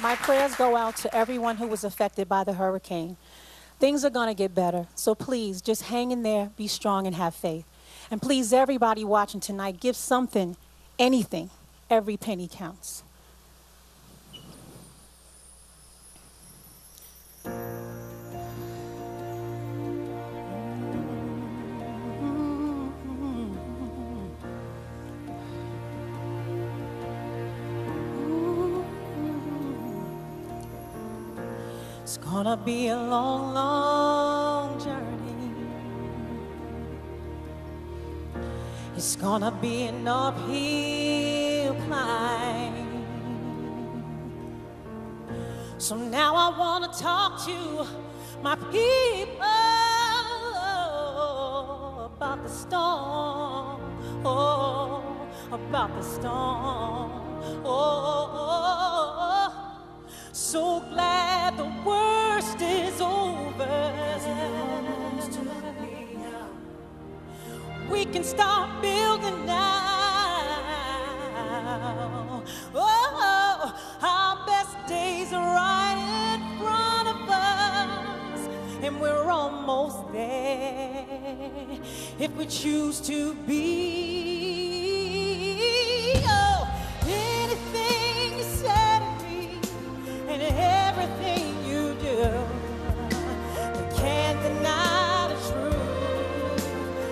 My prayers go out to everyone who was affected by the hurricane. Things are going to get better, so please just hang in there, be strong, and have faith. And please, everybody watching tonight, give something, anything. Every penny counts. It's gonna be a long, long journey. It's gonna be an uphill climb. So now I wanna talk to my people about the storm. Oh, about the storm. Oh, so glad the worst is over. We can start building now. Oh, our best days are right in front of us, and we're almost there if we choose to be. Oh, anything you say to me and everything you do, you can't deny the truth,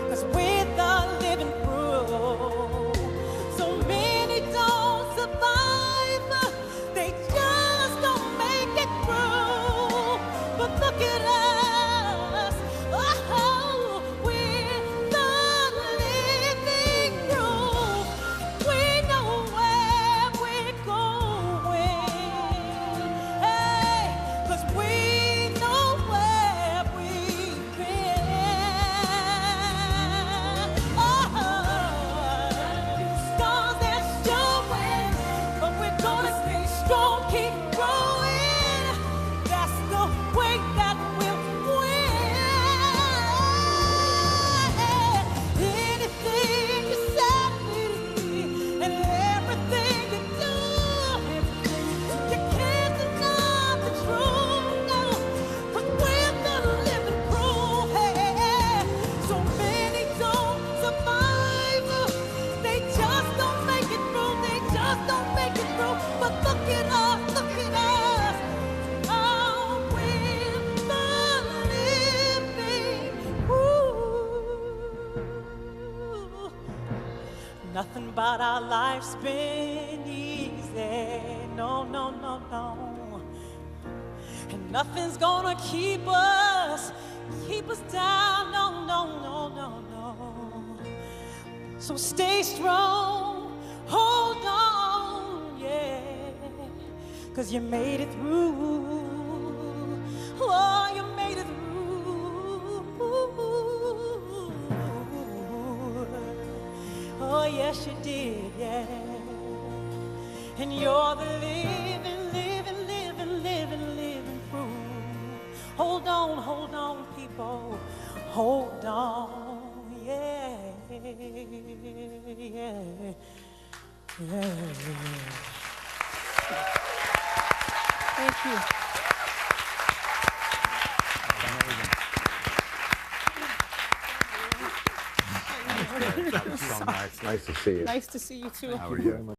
'cause we're the living proof. So many don't survive, they just don't make it through. But look at us, oh, we're the living proof. We know where we're going, hey, 'cause we know where we've been. Oh, scars they're showing, but we're gonna stay strong, keep growing. That's the way that we'll win. Anything you say and everything you do, you can't deny the truth, no, 'cause we're the living proof. Hey, so many don't survive, they just don't make it through, they just don't make it through. But look at us, look at us, oh, we're the living proof. Nothing about our life's been easy, no, no, no, no. And nothing's gonna keep us down, no, no, no, no, no. So stay strong, hold on, yeah, 'cause you made it through. Oh, you made it through. Oh, yes, you did, yeah. And you're the living, living, living, living, living proof. Hold on, people. Hold on, yeah, yeah, yeah. Thank you. That was so nice. Nice to see you. Nice to see you too. How are you?